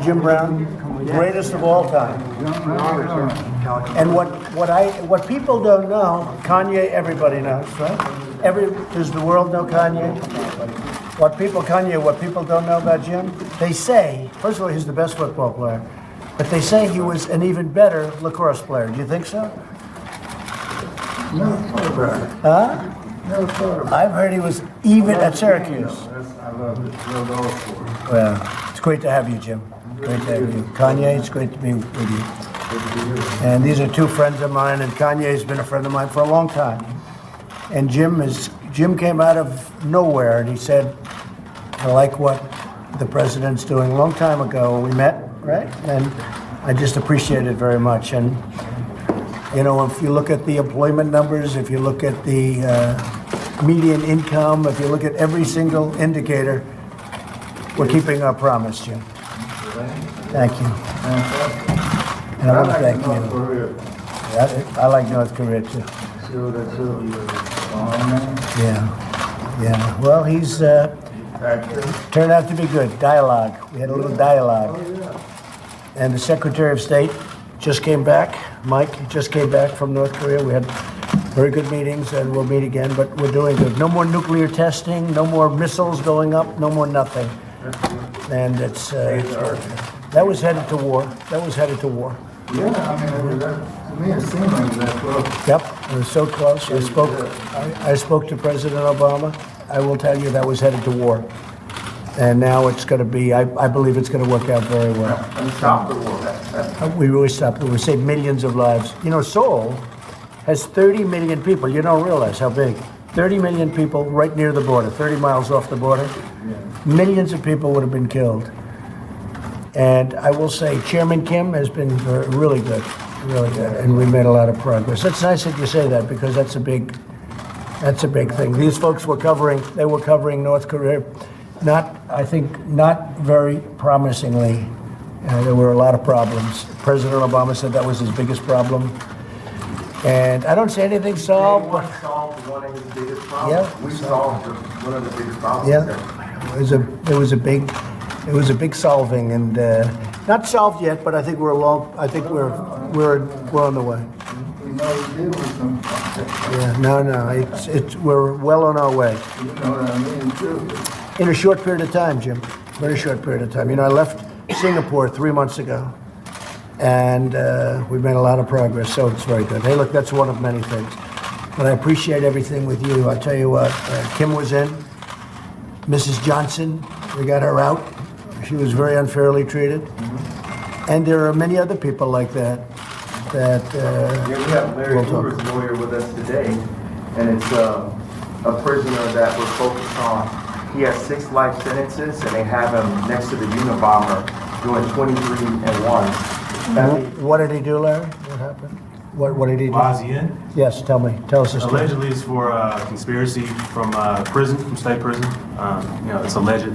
Jim Brown, greatest of all time. And what people don't know, Kanye, everybody knows, right? Does the world know Kanye? What people don't know about Jim? They say, first of all, he's the best football player, but they say he was an even better lacrosse player. Do you think so? Never thought about it. Huh? Never thought about I've heard he was even at Syracuse. I love it. Love all sports. Well, it's great to have you, Jim. Great to have you. Kanye, it's great to be with you. And these are two friends of mine, and Kanye's been a friend of mine for a long time. And Jim came out of nowhere, and he said, I like what the president's doing. A long time ago, we met, right? And I just appreciate it very much. And, you know, if you look at the employment numbers, if you look at the median income, if you look at every single indicator, we're keeping our promise, Jim. Thank you. And I want to thank you. I like North Korea, too. Yeah. Well, he's turned out to be good. Dialogue. We had a little dialogue. And the Secretary of State just came back. Mike just came back from North Korea. We had very good meetings, and we'll meet again, but we're doing good. No more nuclear testing, no more missiles going up, no more nothing. And it's that was headed to war. Yeah, I mean, to me it seemed like that close. Yep, it was so close. I spoke to President Obama. I will tell you that was headed to war. And now it's going to be, I believe it's going to work out very well. And stop the war. We really stopped it. We saved millions of lives. You know, Seoul has 30 million people. You don't realize how big. 30 million people right near the border, 30 miles off the border. Millions of people would have been killed. And I will say Chairman Kim has been really good, and we made a lot of progress. That's nice that you say that, because that's a big thing. These folks were covering North Korea, not very promisingly. There were a lot of problems. President Obama said that was his biggest problem. And I don't say anything solved. One solved one of his biggest problems. Yeah. We solved one of the biggest problems. Yeah, it was a big solving, and not solved yet, but I think we're on the way. We know we did with some. Yeah, we're well on our way. You know what I mean, too. In a short period of time, Jim. Very short period of time. You know, I left Singapore 3 months ago, and we've made a lot of progress, so it's very good. Hey, look, that's one of many things. But I appreciate everything with you. I tell you what, Kim was in. Mrs. Johnson, we got her out. She was very unfairly treated. And there are many other people like that. We have Larry Hoover's lawyer with us today, and it's a prisoner that we're focused on. He has 6 life sentences, and they have him next to the Unabomber doing 23 and 1. What did he do, Larry? What happened? What did he do? Why is he in? Yes, tell me. Tell us the story. Allegedly, it's for conspiracy from state prison. It's alleged.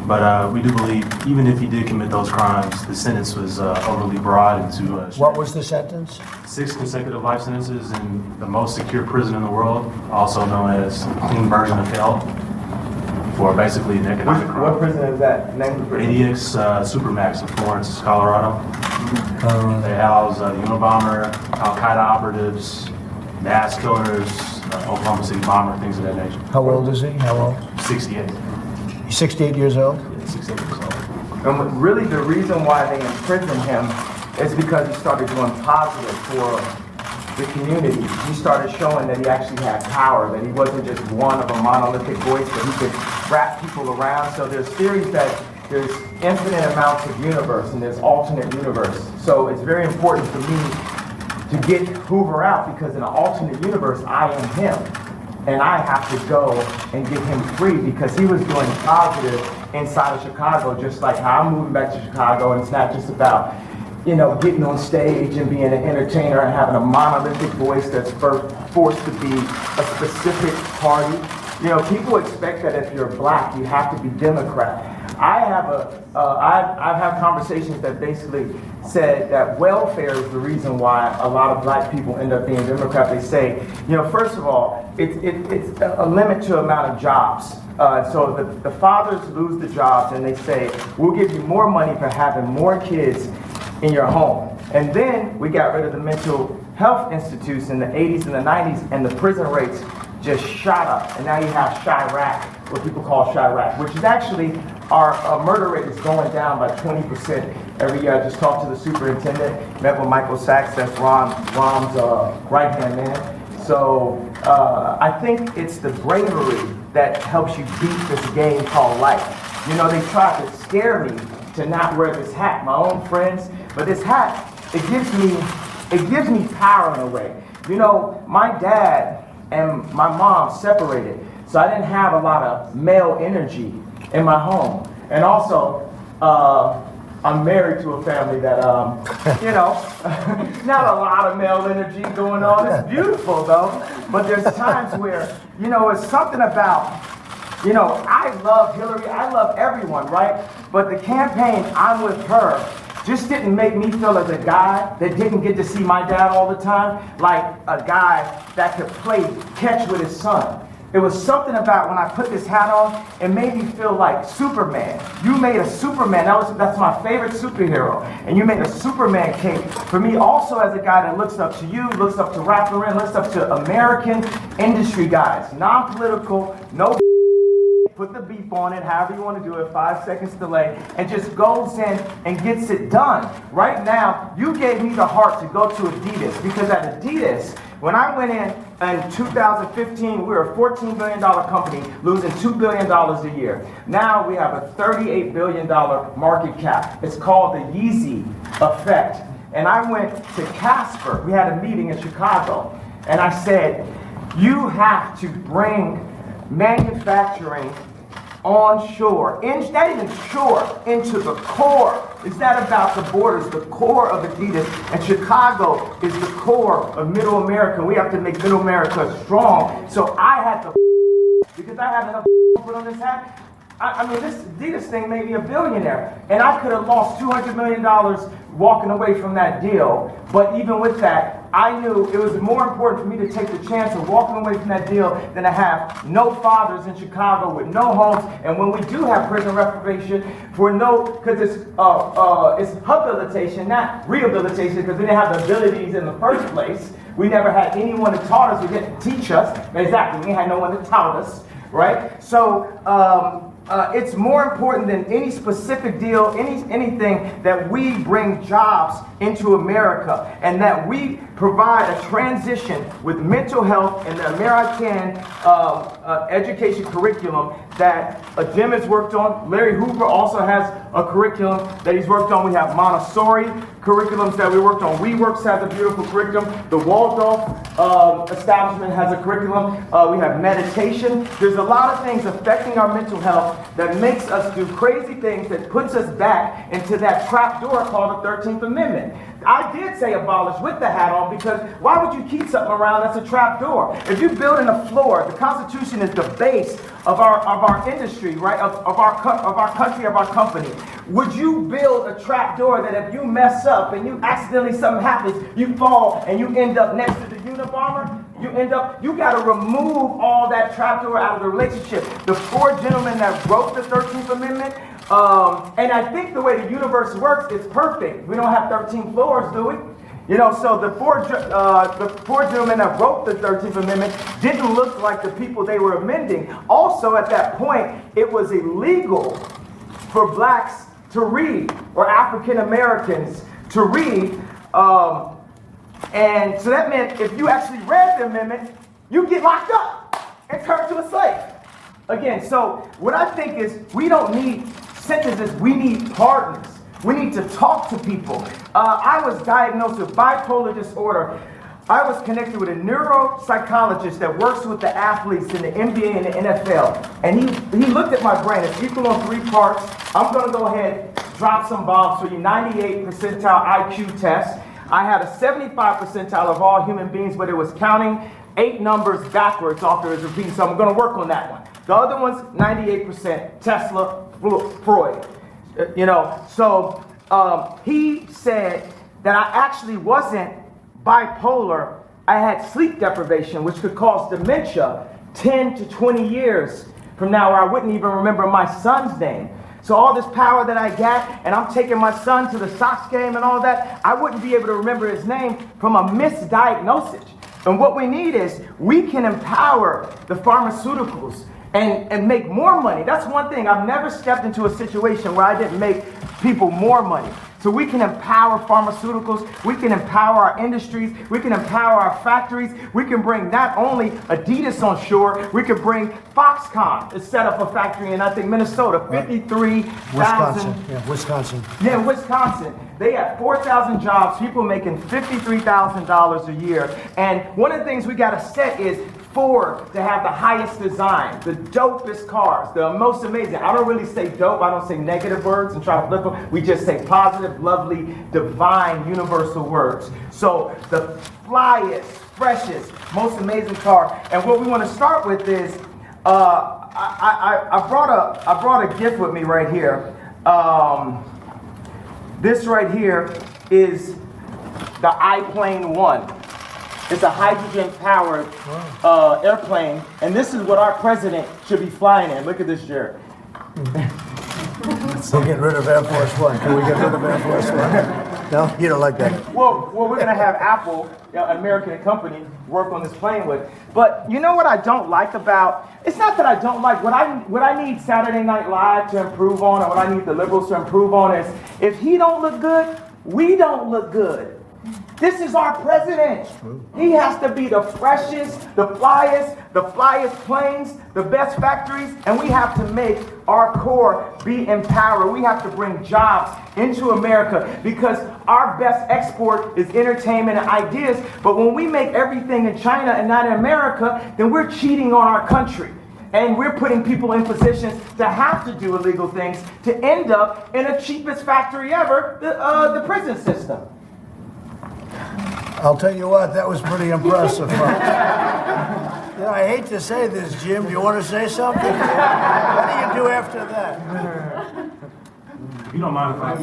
But we do believe, even if he did commit those crimes, the sentence was overly broad into... What was the sentence? 6 consecutive life sentences in the most secure prison in the world, also known as clean version of hell, for basically an economic crime. What prison is that? Name of the prison? ADX Supermax in Florence, Colorado. They house the Unabomber, Al-Qaeda operatives, mass killers, Oklahoma City bomber, things of that nature. How old is he? How old? 68. He's 68 years old? Yeah, 68 years old. And really the reason why they imprisoned him is because he started doing positive for the community. He started showing that he actually had power, that he wasn't just one of a monolithic voice, but he could wrap people around. So there's theories that there's infinite amounts of universe and there's alternate universe. So it's very important for me to get Hoover out, because in an alternate universe, I am him. And I have to go and get him free, because he was doing positive inside of Chicago, just like how I'm moving back to Chicago. And it's not just about, getting on stage and being an entertainer and having a monolithic voice that's forced to be a specific party. People expect that if you're black, you have to be Democrat. I've had conversations that basically said that welfare is the reason why a lot of black people end up being Democrat. They say, first of all, it's a limit to amount of jobs. So the fathers lose the jobs and they say, we'll give you more money for having more kids in your home. And then we got rid of the mental health institutes in the 80s and the 90s, and the prison rates just shot up. And now you have Chirac, what people call Chirac, which is actually our murder rate is going down by 20% every year. I just talked to the superintendent, met with Michael Sachs, that's Rom's right-hand man. So I think it's the bravery that helps you beat this game called life. They tried to scare me to not wear this hat, my own friends, but this hat, it gives me power in a way. My dad and my mom separated, so I didn't have a lot of male energy in my home. And also, I'm married to a family that, not a lot of male energy going on. It's beautiful though, but there's times where, it's something about, I love Hillary, I love everyone, right? But the campaign, I'm with her, just didn't make me feel as a guy that didn't get to see my dad all the time, like a guy that could play catch with his son. It was something about when I put this hat on, it made me feel like Superman. You made a Superman, that's my favorite superhero, and you made a Superman cape for me also as a guy that looks up to you, looks up to Rap Lauren, looks up to American industry guys, non-political, no put the beep on it, however you want to do it, 5 seconds delay, and just goes in and gets it done. Right now, you gave me the heart to go to Adidas, because at Adidas, when I went in 2015, we were a $14 billion company, losing $2 billion a year. Now we have a $38 billion market cap. It's called the Yeezy effect. And I went to Casper. We had a meeting in Chicago, and I said, you have to bring manufacturing onshore, not even shore, into the core. It's not about the borders, the core of Adidas. And Chicago is the core of Middle America. We have to make Middle America strong. So I had to, because I had enough to put on this hat. I mean, this Adidas thing made me a billionaire. And I could have lost $200 million walking away from that deal. But even with that, I knew it was more important for me to take the chance of walking away from that deal than to have no fathers in Chicago with no homes. And when we do have prison reprobation, because it's habilitation, not rehabilitation, because we didn't have the abilities in the first place. We never had anyone that taught us, who didn't teach us. Exactly, we had no one that taught us, right? So it's more important than any specific deal, anything that we bring jobs into America, and that we provide a transition with mental health and the American education curriculum that Jim has worked on. Larry Hoover also has a curriculum that he's worked on. We have Montessori curriculums that we worked on. WeWorks has a beautiful curriculum. The Waldorf establishment has a curriculum. We have meditation. There's a lot of things affecting our mental health that makes us do crazy things, that puts us back into that trap door called the 13th Amendment. I did say abolish with the hat on, because why would you keep something around that's a trap door? If you build in a floor, the Constitution is the base of our industry, right? Of our country, of our company. Would you build a trap door that if you mess up and you accidentally something happens, you fall and you end up next to the Unabomber? You got to remove all that trapdoor out of the relationship. The four gentlemen that wrote the 13th Amendment, and I think the way the universe works, it's perfect. We don't have 13 floors, do we? So the four gentlemen that wrote the 13th Amendment didn't look like the people they were amending. Also, at that point, it was illegal for blacks to read, or African Americans to read. And so that meant if you actually read the amendment, you get locked up and turned to a slave. Again, so what I think is we don't need sentences, we need pardons. We need to talk to people. I was diagnosed with bipolar disorder. I was connected with a neuropsychologist that works with the athletes in the NBA and the NFL. And he looked at my brain. It's equal on 3 parts. I'm going to go ahead, drop some bombs for you. 98 percentile IQ test. I had a 75 percentile of all human beings, but it was counting 8 numbers backwards after it was repeating. So I'm going to work on that one. The other one's 98%. Tesla, Freud. You know, so he said that I actually wasn't bipolar. I had sleep deprivation, which could cause dementia 10 to 20 years from now, where I wouldn't even remember my son's name. So all this power that I got, and I'm taking my son to the Sox game and all that, I wouldn't be able to remember his name from a misdiagnosis. And what we need is, we can empower the pharmaceuticals and make more money. That's one thing. I've never stepped into a situation where I didn't make people more money. So we can empower pharmaceuticals, we can empower our industries, we can empower our factories, we can bring not only Adidas on shore, we can bring Foxconn to set up a factory in, I think, Minnesota, 53,000. Wisconsin. Yeah, Wisconsin. They have 4,000 jobs, people making $53,000 a year. And one of the things we got to set is Ford to have the highest design, the dopest cars, the most amazing. I don't really say dope, I don't say negative words and try to flip them. We just say positive, lovely, divine, universal words. So the flyest, freshest, most amazing car. And what we want to start with is, I brought a gift with me right here. This right here is the iPlane 1. It's a hydrogen-powered airplane, and this is what our president should be flying in. Look at this, Jared. We'll get rid of Air Force One. Can we get rid of Air Force One? No, you don't like that. Well, we're going to have Apple, an American company, work on this plane with. But you know what I don't like about? It's not that I don't like. What I need Saturday Night Live to improve on, or what I need the liberals to improve on is, if he don't look good, we don't look good. This is our president. He has to be the freshest, the flyest planes, the best factories, and we have to make our core be empowered. We have to bring jobs into America, because our best export is entertainment and ideas. But when we make everything in China and not in America, then we're cheating on our country. And we're putting people in positions to have to do illegal things to end up in the cheapest factory ever, the prison system. I'll tell you what, that was pretty impressive. You know, I hate to say this, Jim. Do you want to say something? What do you do after that? If you don't mind if I...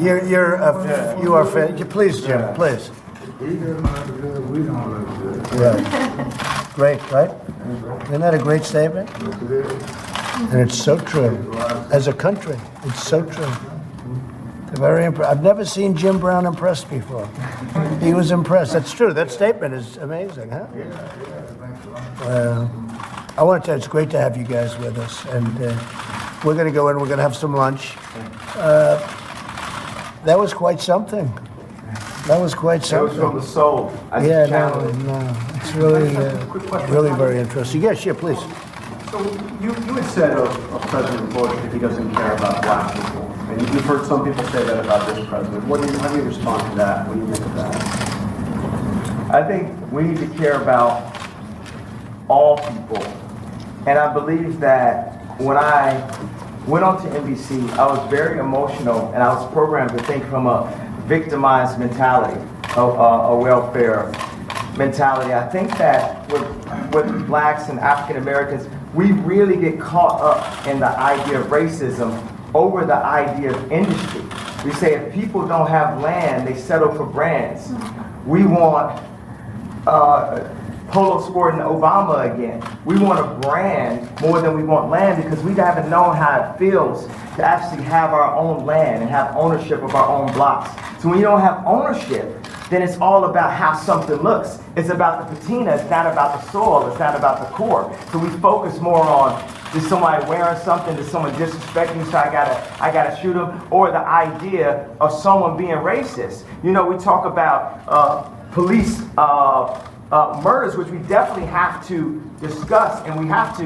You are please, Jim, please. He doesn't look good, we don't look good. Right. Great, right? Isn't that a great statement? Yes, it is. And it's so true. As a country, it's so true. Very I've never seen Jim Brown impressed before. He was impressed. That's true. That statement is amazing, huh? I want to tell you, it's great to have you guys with us. And we're going to go in, we're going to have some lunch. That was quite something. That was quite something. It was from the soul. It's really very interesting. Yes, yeah, please. So you had said of President Bush if he doesn't care about black people, and you've heard some people say that about this president. How do you respond to that? What do you think of that? I think we need to care about all people. And I believe that when I went on to NBC, I was very emotional, and I was programmed to think from a victimized mentality, a welfare mentality. I think that with blacks and African Americans, we really get caught up in the idea of racism over the idea of industry. We say if people don't have land, they settle for brands. We want Polo Sport and Obama again. We want a brand more than we want land, because we haven't known how it feels to actually have our own land and have ownership of our own blocks. So when you don't have ownership, then it's all about how something looks. It's about the patina, it's not about the soil, it's not about the core. So we focus more on, is somebody wearing something, is someone disrespecting me, so I gotta shoot them, or the idea of someone being racist. You know, we talk about police murders, which we definitely have to discuss, and we have to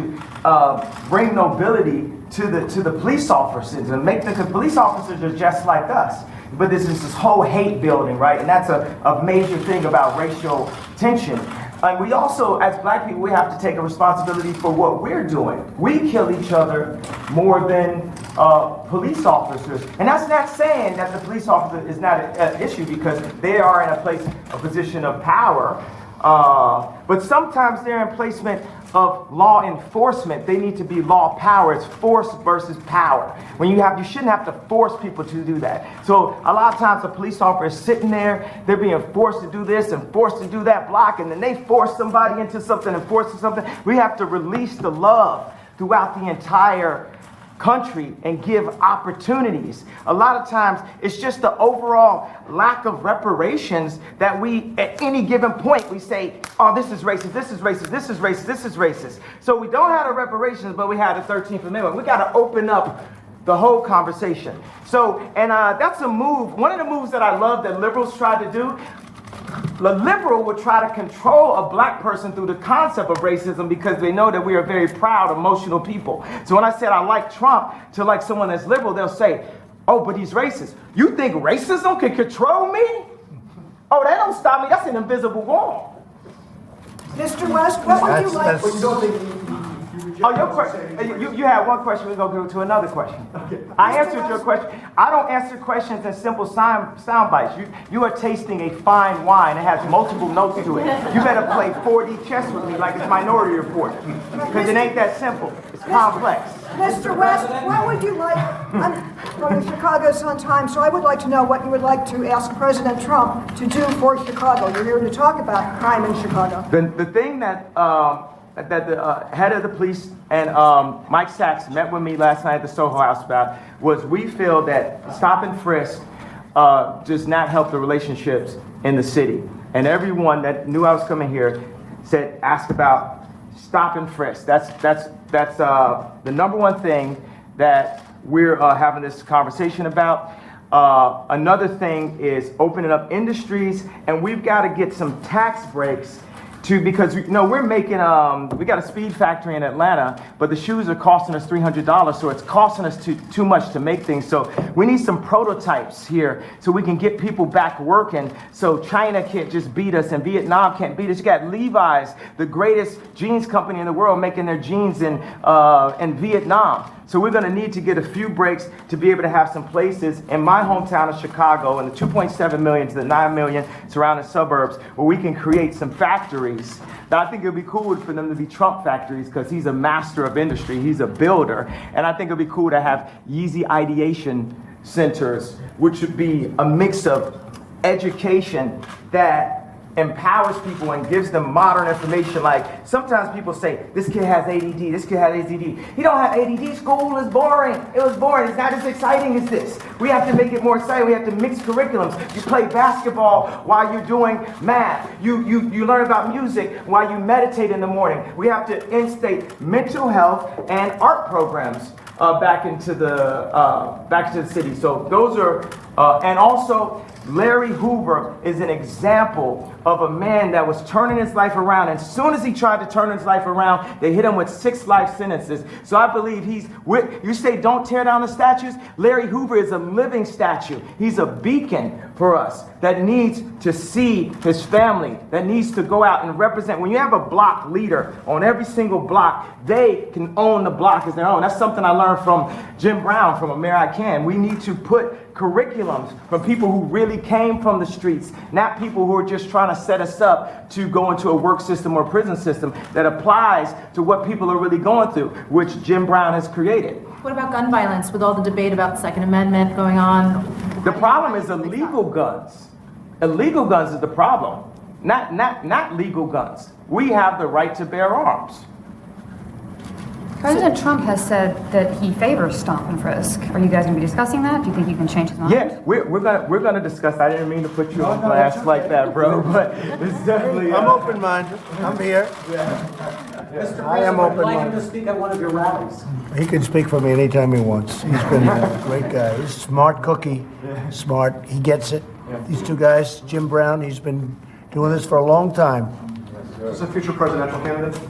bring nobility to the police officers and make them, because police officers are just like us. But this is this whole hate building, right? And that's a major thing about racial tension. And we also, as black people, we have to take a responsibility for what we're doing. We kill each other more than police officers. And that's not saying that the police officer is not an issue, because they are in a position of power. But sometimes they're in placement of law enforcement, they need to be law power. It's force versus power. You shouldn't have to force people to do that. So a lot of times a police officer is sitting there, they're being forced to do this and forced to do that block, and then they force somebody into something and force something. We have to release the love throughout the entire country and give opportunities. A lot of times it's just the overall lack of reparations that we, at any given point, we say, oh, this is racist, this is racist, this is racist, this is racist. So we don't have the reparations, but we have the 13th Amendment. We got to open up the whole conversation. So, and that's a move, one of the moves that I love that liberals try to do. The liberal would try to control a black person through the concept of racism because they know that we are very proud, emotional people. So when I said I like Trump to like someone that's liberal, they'll say, oh, but he's racist. You think racism can control me? Oh, that don't stop me. That's an invisible wall. Mr. West, what would you like? But you don't think Oh, your question. You had one question. We're going to go to another question. I answered your question. I don't answer questions in simple sound bites. You are tasting a fine wine. It has multiple notes to it. You better play 4D chess with me like it's Minority Report. Because it ain't that simple. It's complex. Mr. West, what would you like? I'm from the Chicago Sun-Times, so I would like to know what you would like to ask President Trump to do for Chicago. You're here to talk about crime in Chicago. The thing that the head of the police and Mike Sachs met with me last night at the Soho House about was we feel that stop and frisk does not help the relationships in the city. And everyone that knew I was coming here asked about stop and frisk. That's the number one thing that we're having this conversation about. Another thing is opening up industries, and we've got to get some tax breaks because we're making we got a speed factory in Atlanta, but the shoes are costing us $300, so it's costing us too much to make things. So we need some prototypes here so we can get people back working. So China can't just beat us and Vietnam can't beat us. You got Levi's, the greatest jeans company in the world, making their jeans in Vietnam. So we're going to need to get a few breaks to be able to have some places in my hometown of Chicago and the 2.7 million to the 9 million surrounding suburbs where we can create some factories. Now, I think it would be cool for them to be Trump factories because he's a master of industry. He's a builder. And I think it would be cool to have Yeezy ideation centers, which would be a mix of education that empowers people and gives them modern information. Like sometimes people say, this kid has ADD, this kid has ADD. He don't have ADD, school is boring. It was boring, it's not as exciting as this. We have to make it more exciting. We have to mix curriculums. You play basketball while you're doing math. You learn about music while you meditate in the morning. We have to instate mental health and art programs back into the city. So those are, and also Larry Hoover is an example of a man that was turning his life around. And as soon as he tried to turn his life around, they hit him with 6 life sentences. So I believe you say don't tear down the statues. Larry Hoover is a living statue. He's a beacon for us that needs to see his family, that needs to go out and represent. When you have a block leader on every single block, they can own the block as their own. That's something I learned from Jim Brown from A Mayor I Can. We need to put curriculums from people who really came from the streets, not people who are just trying to set us up to go into a work system or prison system that applies to what people are really going through, which Jim Brown has created. What about gun violence with all the debate about the Second Amendment going on? The problem is illegal guns. Illegal guns is the problem, not legal guns. We have the right to bear arms. President Trump has said that he favors stop and frisk. Are you guys going to be discussing that? Do you think you can change his mind? Yeah, we're gonna discuss. I didn't mean to put you on blast like that, bro. But it's definitely. I'm open-minded. I'm here. Mr. I am President, would you like him open-minded. to speak at one of your rallies? He can speak for me anytime he wants. He's been a great guy. He's a smart cookie. Smart. He gets it. These two guys, Jim Brown, he's been doing this for a long time. Is he a future presidential candidate?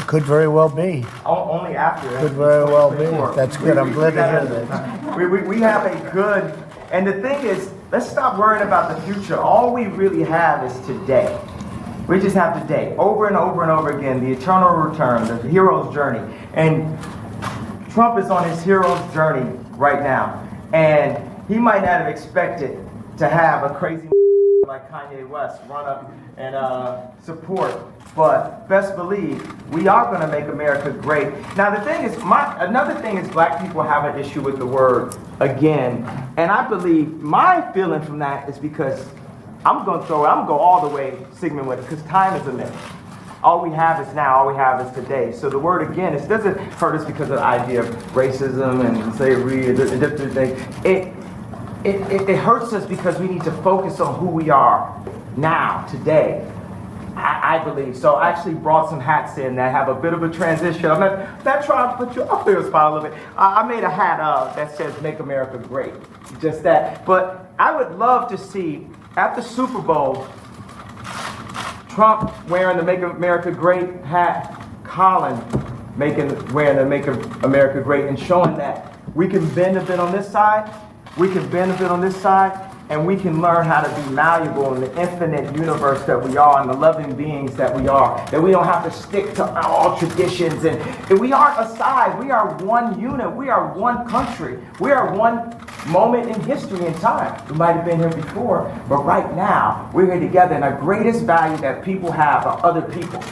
Could very well be. Only after. Could very well be. That's good. I'm glad to hear that. We have a good, and the thing is, let's stop worrying about the future. All we really have is today. We just have today, over and over and over again, the eternal return, the hero's journey. And Trump is on his hero's journey right now. And he might not have expected to have a crazy like Kanye West run up and support But best believe, we are going to make America great. Now the thing is, another thing is black people have an issue with the word again. And I believe my feeling from that is because I'm going to go all the way Sigmund with it, because time is a myth. All we have is now, all we have is today. So the word again, it doesn't hurt us because of the idea of racism and slavery and different things. It hurts us because we need to focus on who we are now, today. I believe. So I actually brought some hats in that have a bit of a transition. I'm not trying to put you up in the spot a little bit. I made a hat that says Make America Great. Just that. But I would love to see, at the Super Bowl, Trump wearing the Make America Great hat, Colin wearing the Make America Great, and showing that we can bend a bit on this side, we can bend a bit on this side, and we can learn how to be malleable in the infinite universe that we are and the loving beings that we are. That we don't have to stick to all traditions. And we aren't a side. We are one unit. We are one country. We are one moment in history and time. We might have been here before, but right now, we're here together. And the greatest value that people have are other people.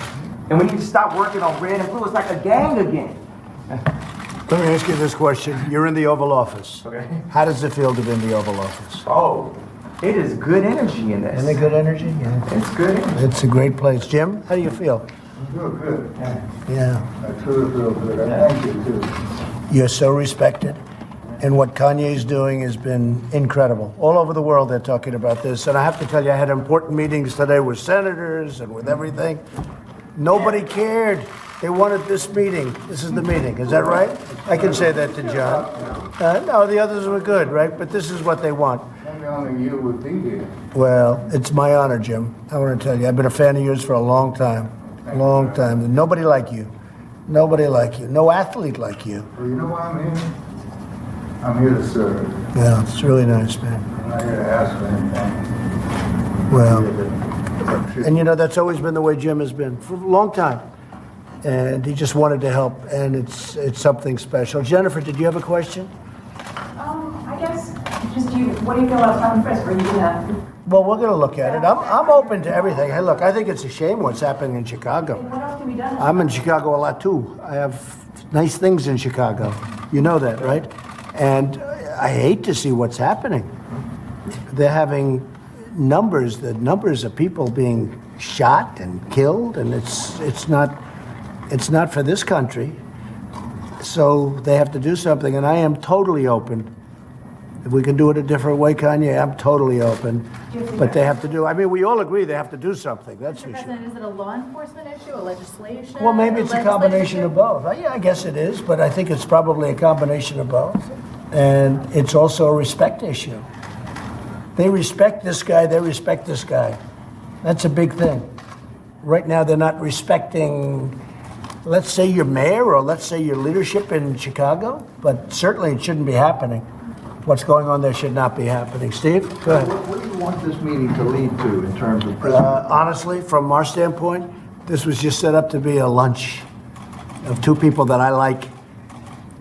And we need to stop working on red and blue. It's like a gang again. Let me ask you this question. You're in the Oval Office. Okay. How does it feel to be in the Oval Office? Oh, it is good energy in this. Isn't it good energy? Yeah. It's good energy. It's a great place. Jim, how do you feel? I feel good. Yeah. I truly feel good. I thank you too. You're so respected. And what Kanye's doing has been incredible. All over the world they're talking about this. And I have to tell you, I had important meetings today with senators and with everything. Nobody cared. They wanted this meeting. This is the meeting. Is that right? I can say that to John. No, the others were good, right? But this is what they want. Maybe only you would be here. Well, it's my honor, Jim. I want to tell you, I've been a fan of yours for a long time. Long time. Nobody like you. Nobody like you. No athlete like you. Well, you know why I'm here? I'm here to serve. Yeah, it's really nice, man. I'm not here to ask for anything. Well, and you know, that's always been the way Jim has been for a long time. And he just wanted to help, and it's something special. Jennifer, did you have a question? I guess, what do you feel about Tom Frisk? Are you gonna? Well, we're going to look at it. I'm open to everything. Hey, look, I think it's a shame what's happening in Chicago. What else can be done? I'm in Chicago a lot too. I have nice things in Chicago. You know that, right? And I hate to see what's happening. They're having the numbers of people being shot and killed, and it's not for this country. So they have to do something, and I am totally open. If we can do it a different way, Kanye, I'm totally open. But they have to do, I mean, we all agree they have to do something, that's Mr. for sure. President, is it a law enforcement issue, a legislation? Well, maybe it's a combination legislative of both. Yeah, I guess it is, but I think it's probably a combination of both. And it's also a respect issue. They respect this guy, they respect this guy. That's a big thing. Right now, they're not respecting, let's say, your mayor or let's say your leadership in Chicago, but certainly it shouldn't be happening. What's going on there should not be happening. Steve, go ahead. What do you want this meeting to lead to in terms of prison? Honestly, from our standpoint, this was just set up to be a lunch of two people that I like,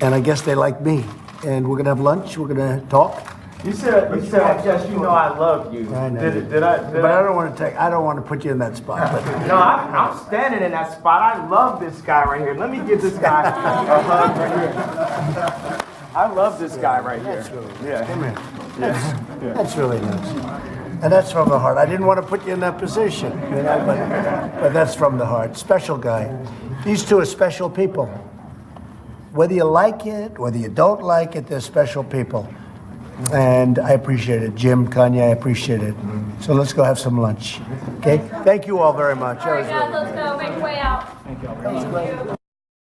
and I guess they like me. And we're gonna have lunch. We're gonna talk. You said, yes, you know I love you. I know. Did I? But I don't want to put you in that spot. But No, I'm standing in that spot. I love this guy right here. Let me give this guy a hug right here. I love this guy right here. Yeah. come here. That's really nice. And that's from the heart. I didn't want to put you in that position, you know, but that's from the heart. Special guy. These two are special people. Whether you like it, whether you don't like it, they're special people. And I appreciate it. Jim, Kanye, I appreciate it. So let's go have some lunch. Okay? Thank you all very much. All right, guys, let's go. Make your way out. Thank you.